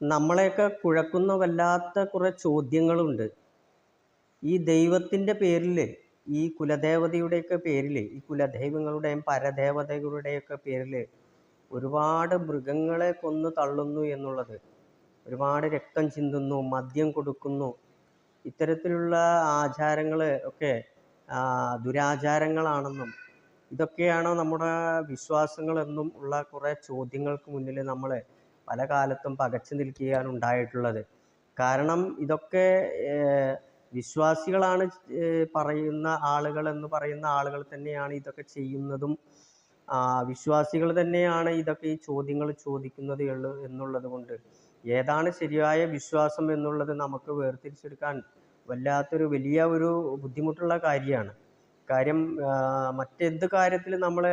നമ്മളെയൊക്കെ കുഴക്കുന്ന വല്ലാത്ത കുറേ ചോദ്യങ്ങളുണ്ട്. ഈ ദൈവത്തിൻ്റെ പേരിൽ, ഈ കുലദേവതയുടെയൊക്കെ പേരിൽ, ഈ കുലദൈവങ്ങളുടെയും പരദേവതകളുടെയൊക്കെ പേരിൽ ഒരുപാട് മൃഗങ്ങളെ കൊന്നു തള്ളുന്നു എന്നുള്ളത്, ഒരുപാട് രക്തം ചിന്തുന്നു, മദ്യം കൊടുക്കുന്നു, ഇത്തരത്തിലുള്ള ആചാരങ്ങൾ ഒക്കെ ദുരാചാരങ്ങളാണെന്നും ഇതൊക്കെയാണോ നമ്മുടെ വിശ്വാസങ്ങളെന്നും ഉള്ള കുറേ ചോദ്യങ്ങൾക്ക് മുന്നിൽ നമ്മൾ പല കാലത്തും പകച്ചു നിൽക്കുകയാണ് ഉണ്ടായിട്ടുള്ളത്. കാരണം ഇതൊക്കെ വിശ്വാസികളാണ് പറയുന്ന ആളുകൾ എന്ന് പറയുന്ന ആളുകൾ തന്നെയാണ് ഇതൊക്കെ ചെയ്യുന്നതും വിശ്വാസികൾ തന്നെയാണ് ഇതൊക്കെ ഈ ചോദ്യങ്ങൾ ചോദിക്കുന്നത് എന്നുള്ളത് കൊണ്ട് ഏതാണ് ശരിയായ വിശ്വാസം എന്നുള്ളത് നമുക്ക് വേർതിരിച്ചെടുക്കാൻ വല്ലാത്തൊരു വലിയ ഒരു ബുദ്ധിമുട്ടുള്ള കാര്യമാണ്. കാര്യം മറ്റെന്ത് കാര്യത്തിൽ നമ്മൾ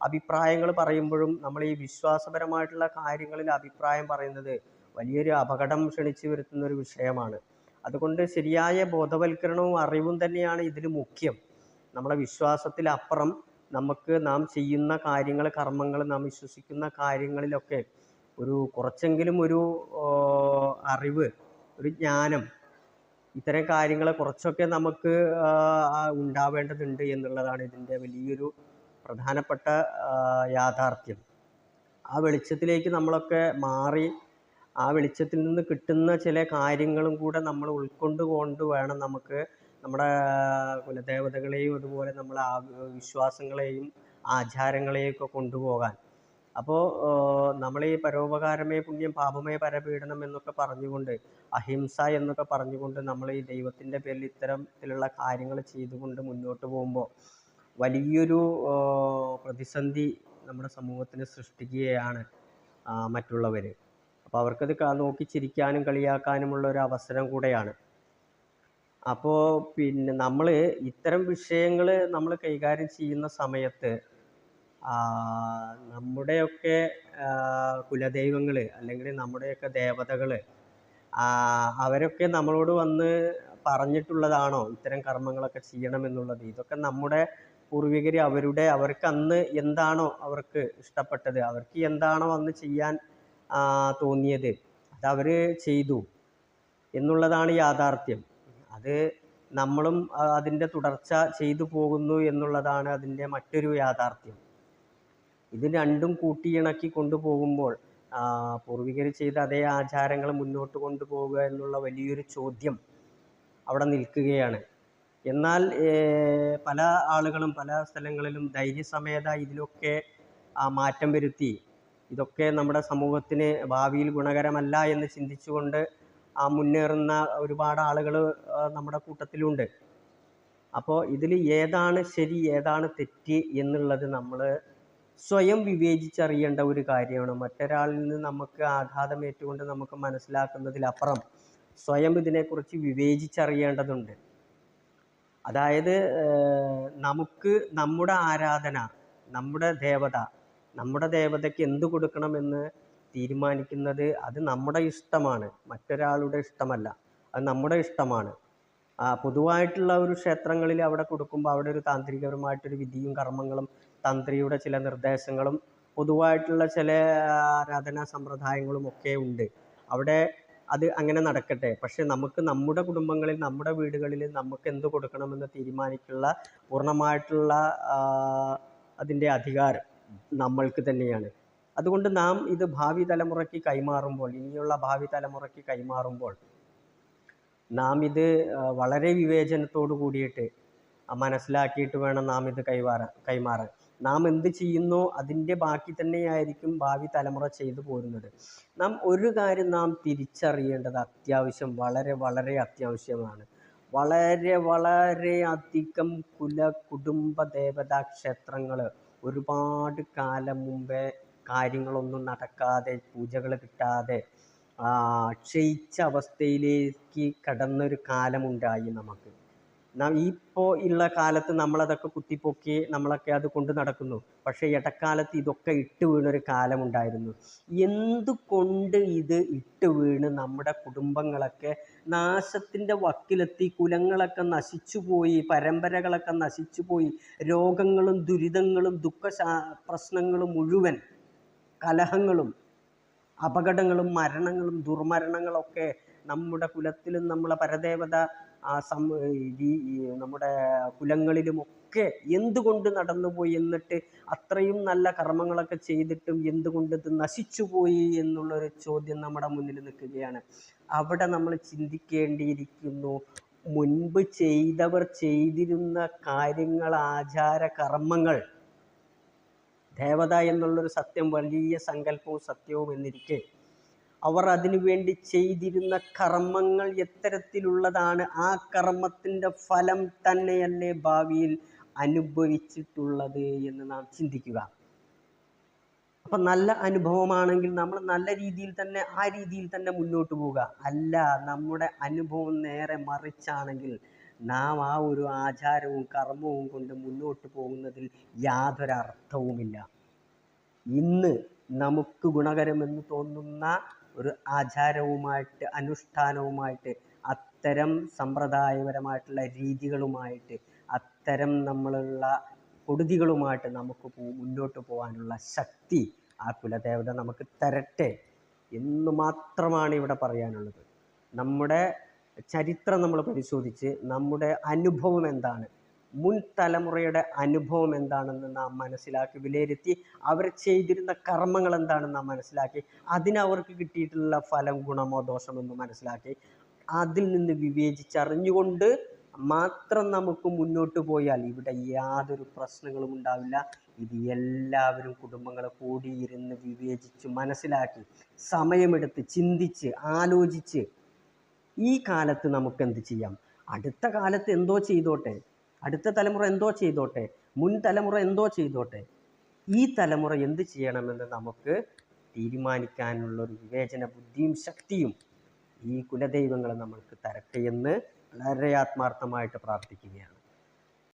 അഭിപ്രായങ്ങൾ പറയുമ്പോഴും നമ്മൾ ഈ വിശ്വാസപരമായിട്ടുള്ള കാര്യങ്ങളിൽ അഭിപ്രായം പറയുന്നത് വലിയൊരു അപകടം ക്ഷണിച്ചു വരുത്തുന്ന ഒരു വിഷയമാണ്. അതുകൊണ്ട് ശരിയായ ബോധവൽക്കരണവും അറിവും തന്നെയാണ് ഇതിൽ മുഖ്യം. നമ്മളെ വിശ്വാസത്തിലപ്പുറം നമുക്ക് നാം ചെയ്യുന്ന കാര്യങ്ങൾ, കർമ്മങ്ങൾ, നാം വിശ്വസിക്കുന്ന കാര്യങ്ങളിലൊക്കെ കുറച്ചെങ്കിലും ഒരു അറിവ്, ഒരു ജ്ഞാനം, ഇത്തരം കാര്യങ്ങൾ കുറച്ചൊക്കെ നമുക്ക് ഉണ്ടാവേണ്ടതുണ്ട് എന്നുള്ളതാണ് ഇതിൻ്റെ വലിയൊരു പ്രധാനപ്പെട്ട യാഥാർത്ഥ്യം. ആ വെളിച്ചത്തിലേക്ക് നമ്മളൊക്കെ മാറി ആ വെളിച്ചത്തിൽ നിന്ന് കിട്ടുന്ന ചില കാര്യങ്ങളും കൂടെ നമ്മൾ ഉൾക്കൊണ്ട് വേണം നമുക്ക് നമ്മുടെ കുലദേവതകളെയും അതുപോലെ നമ്മളെ വിശ്വാസങ്ങളെയും ആചാരങ്ങളെയും ഒക്കെ കൊണ്ടുപോകാൻ. അപ്പോൾ നമ്മൾ ഈ പരോപകാരമേ പുണ്യം പാപമേ പരപീഡനം എന്നൊക്കെ പറഞ്ഞുകൊണ്ട്, അഹിംസ എന്നൊക്കെ പറഞ്ഞുകൊണ്ട് നമ്മൾ ഈ ദൈവത്തിൻ്റെ പേരിൽ ഇത്തരത്തിലുള്ള കാര്യങ്ങൾ ചെയ്തുകൊണ്ട് മുന്നോട്ട് പോകുമ്പോൾ വലിയൊരു പ്രതിസന്ധി നമ്മുടെ സമൂഹത്തിന് സൃഷ്ടിക്കുകയാണ് മറ്റുള്ളവർ. അപ്പോൾ അവർക്കത് നോക്കി ചിരിക്കാനും കളിയാക്കാനുമുള്ള ഒരു അവസരം കൂടെയാണ്. അപ്പോൾ പിന്നെ നമ്മൾ ഇത്തരം വിഷയങ്ങൾ നമ്മൾ കൈകാര്യം ചെയ്യുന്ന സമയത്ത് നമ്മുടെയൊക്കെ കുലദൈവങ്ങൾ അല്ലെങ്കിൽ നമ്മുടെയൊക്കെ ദേവതകൾ അവരൊക്കെ നമ്മളോട് വന്ന് പറഞ്ഞിട്ടുള്ളതാണോ ഇത്തരം കർമ്മങ്ങളൊക്കെ ചെയ്യണമെന്നുള്ളത്? ഇതൊക്കെ നമ്മുടെ പൂർവികർ അവർക്ക് അന്ന് എന്താണോ അവർക്ക് ഇഷ്ടപ്പെട്ടത്, അവർക്ക് എന്താണോ അന്ന് ചെയ്യാൻ തോന്നിയത്, അതവർ ചെയ്തു എന്നുള്ളതാണ് യാഥാർത്ഥ്യം. അത് നമ്മളും അതിൻ്റെ തുടർച്ച ചെയ്തു പോകുന്നു എന്നുള്ളതാണ് അതിൻ്റെ മറ്റൊരു യാഥാർത്ഥ്യം. ഇത് രണ്ടും കൂട്ടിയിണക്കി കൊണ്ടുപോകുമ്പോൾ പൂർവികർ ചെയ്ത അതേ ആചാരങ്ങൾ മുന്നോട്ട് കൊണ്ടുപോവുക എന്നുള്ള വലിയൊരു ചോദ്യം അവിടെ നിൽക്കുകയാണ്. എന്നാൽ പല ആളുകളും പല സ്ഥലങ്ങളിലും ധൈര്യസമേത ഇതിലൊക്കെ മാറ്റം വരുത്തി ഇതൊക്കെ നമ്മുടെ സമൂഹത്തിന് ഭാവിയിൽ ഗുണകരമല്ല എന്ന് ചിന്തിച്ചുകൊണ്ട് മുന്നേറുന്ന ഒരുപാട് ആളുകൾ നമ്മുടെ കൂട്ടത്തിലുണ്ട്. അപ്പോൾ ഇതിൽ ഏതാണ് ശരി ഏതാണ് തെറ്റ് എന്നുള്ളത് നമ്മൾ സ്വയം വിവേചിച്ചറിയേണ്ട ഒരു കാര്യമാണ്. മറ്റൊരാളിൽ നിന്ന് നമുക്ക് ആഘാതമേറ്റുകൊണ്ട് നമുക്ക് മനസ്സിലാക്കുന്നതിലപ്പുറം സ്വയം ഇതിനെക്കുറിച്ച് വിവേചിച്ചറിയേണ്ടതുണ്ട്. അതായത് നമുക്ക് നമ്മുടെ ആരാധന, നമ്മുടെ ദേവതയ്ക്ക് എന്ത് കൊടുക്കണമെന്ന് തീരുമാനിക്കുന്നത് അത് നമ്മുടെ ഇഷ്ടമാണ്, മറ്റൊരാളുടെ ഇഷ്ടമല്ല. അത് നമ്മുടെ ഇഷ്ടമാണ്. പൊതുവായിട്ടുള്ള ഒരു ക്ഷേത്രങ്ങളിൽ അവിടെ കൊടുക്കുമ്പോൾ അവിടെ ഒരു താന്ത്രികപരമായിട്ടൊരു വിധിയും കർമ്മങ്ങളും തന്ത്രിയുടെ ചില നിർദ്ദേശങ്ങളും പൊതുവായിട്ടുള്ള ചില ആരാധനാ സമ്പ്രദായങ്ങളും ഒക്കെ ഉണ്ട്. അവിടെ അത് അങ്ങനെ നടക്കട്ടെ. പക്ഷെ നമുക്ക് നമ്മുടെ കുടുംബങ്ങളിൽ, നമ്മുടെ വീടുകളിൽ നമുക്ക് എന്ത് കൊടുക്കണമെന്ന് തീരുമാനിക്കുള്ള പൂർണ്ണമായിട്ടുള്ള അതിൻ്റെ അധികാരം നമ്മൾക്ക് തന്നെയാണ്. അതുകൊണ്ട് നാം ഇത് ഇനിയുള്ള ഭാവി തലമുറയ്ക്ക് കൈമാറുമ്പോൾ നാം ഇത് വളരെ വിവേചനത്തോടു കൂടിയിട്ട് മനസ്സിലാക്കിയിട്ട് വേണം നാം ഇത് കൈമാറാൻ. നാം എന്ത് ചെയ്യുന്നോ അതിൻ്റെ ബാക്കി തന്നെയായിരിക്കും ഭാവി തലമുറ ചെയ്തു പോരുന്നത്. ഒരു കാര്യം നാം തിരിച്ചറിയേണ്ടത് അത്യാവശ്യം, വളരെ വളരെ അത്യാവശ്യമാണ്. വളരെ വളരെ അധികം കുടുംബ ദേവതാ ക്ഷേത്രങ്ങൾ ഒരുപാട് കാലം മുമ്പേ കാര്യങ്ങളൊന്നും നടക്കാതെ, പൂജകൾ കിട്ടാതെ ക്ഷയിച്ച അവസ്ഥയിലേക്ക് കടന്നൊരു കാലമുണ്ടായി നമുക്ക്. ഇപ്പോൾ ഉള്ള കാലത്ത് നമ്മളതൊക്കെ കുത്തിപ്പൊക്കി നമ്മളൊക്കെ അത് കൊണ്ട് നടക്കുന്നു. പക്ഷേ ഇടക്കാലത്ത് ഇതൊക്കെ ഇട്ട് വീണൊരു കാലമുണ്ടായിരുന്നു. എന്തുകൊണ്ട് ഇത് ഇട്ട് വീണ് നമ്മുടെ കുടുംബങ്ങളൊക്കെ നാശത്തിൻ്റെ വക്കിലെത്തി, കുലങ്ങളൊക്കെ നശിച്ചുപോയി, പരമ്പരകളൊക്കെ നശിച്ചുപോയി, രോഗങ്ങളും ദുരിതങ്ങളും പ്രശ്നങ്ങളും മുഴുവൻ, കലഹങ്ങളും അപകടങ്ങളും മരണങ്ങളും ദുർമരണങ്ങളൊക്കെ നമ്മുടെ കുലത്തിലും നമ്മളെ പരദേവത നമ്മുടെ കുലങ്ങളിലുമൊക്കെ എന്തുകൊണ്ട് നടന്നുപോയി, എന്നിട്ട് അത്രയും നല്ല കർമ്മങ്ങളൊക്കെ ചെയ്തിട്ടും എന്തുകൊണ്ട് ഇത് നശിച്ചുപോയി എന്നുള്ളൊരു ചോദ്യം നമ്മുടെ മുന്നിൽ നിൽക്കുകയാണ്. അവിടെ നമ്മൾ ചിന്തിക്കേണ്ടിയിരിക്കുന്നു, മുൻപ് ചെയ്തവർ ചെയ്തിരുന്ന കാര്യങ്ങൾ, ആചാര കർമ്മങ്ങൾ, ദേവത എന്നുള്ളൊരു സത്യം വലിയ സങ്കല്പവും സത്യവും എന്നിരിക്കെ അവർ അതിനു വേണ്ടി ചെയ്തിരുന്ന കർമ്മങ്ങൾ എത്തരത്തിലുള്ളതാണ്, ആ കർമ്മത്തിൻ്റെ ഫലം തന്നെയല്ലേ ഭാവിയിൽ അനുഭവിച്ചിട്ടുള്ളത് എന്ന് നാം ചിന്തിക്കുക. അപ്പം നല്ല അനുഭവമാണെങ്കിൽ നമ്മൾ നല്ല രീതിയിൽ തന്നെ ആ രീതിയിൽ തന്നെ മുന്നോട്ട് പോവുക. അല്ല, നമ്മുടെ അനുഭവം നേരെ മറിച്ചാണെങ്കിൽ നാം ആ ഒരു ആചാരവും കർമ്മവും കൊണ്ട് മുന്നോട്ട് പോകുന്നതിൽ യാതൊരർത്ഥവുമില്ല. ഇന്ന് നമുക്ക് ഗുണകരമെന്ന് തോന്നുന്ന ഒരു ആചാരവുമായിട്ട്, അനുഷ്ഠാനവുമായിട്ട്, അത്തരം സമ്പ്രദായപരമായിട്ടുള്ള രീതികളുമായിട്ട്, അത്തരം നമ്മളുള്ള കൊടുതികളുമായിട്ട് നമുക്ക് മുന്നോട്ട് പോകാനുള്ള ശക്തി ആ കുലദേവത നമുക്ക് തരട്ടെ എന്ന് മാത്രമാണ് ഇവിടെ പറയാനുള്ളത്. നമ്മുടെ ചരിത്രം നമ്മൾ പരിശോധിച്ച് നമ്മുടെ അനുഭവം എന്താണ്, മുൻ തലമുറയുടെ അനുഭവം എന്താണെന്ന് നാം മനസ്സിലാക്കി വിലയിരുത്തി, അവർ ചെയ്തിരുന്ന കർമ്മങ്ങൾ എന്താണെന്ന് നാം മനസ്സിലാക്കി, അതിനവർക്ക് കിട്ടിയിട്ടുള്ള ഫലം ഗുണമോ ദോഷമെന്ന് മനസ്സിലാക്കി, അതിൽ നിന്ന് വിവേചിച്ചറിഞ്ഞുകൊണ്ട് മാത്രം നമുക്ക് മുന്നോട്ട് പോയാൽ ഇവിടെ യാതൊരു പ്രശ്നങ്ങളും ഉണ്ടാവില്ല. ഇത് എല്ലാവരും കുടുംബങ്ങളെ കൂടിയിരുന്ന് വിവേചിച്ച് മനസ്സിലാക്കി സമയമെടുത്ത് ചിന്തിച്ച് ആലോചിച്ച് ഈ കാലത്ത് നമുക്ക് എന്ത് ചെയ്യാം, അടുത്ത കാലത്ത് എന്തോ ചെയ്തോട്ടെ, അടുത്ത തലമുറ എന്തോ ചെയ്തോട്ടെ, മുൻ തലമുറ എന്തോ ചെയ്തോട്ടെ, ഈ തലമുറ എന്ത് ചെയ്യണമെന്ന് നമുക്ക് തീരുമാനിക്കാനുള്ളൊരു വിവേചന ബുദ്ധിയും ശക്തിയും ഈ കുലദൈവങ്ങൾ നമ്മൾക്ക് തരട്ടെ എന്ന് വളരെ ആത്മാർത്ഥമായിട്ട് പ്രാർത്ഥിക്കുകയാണ്.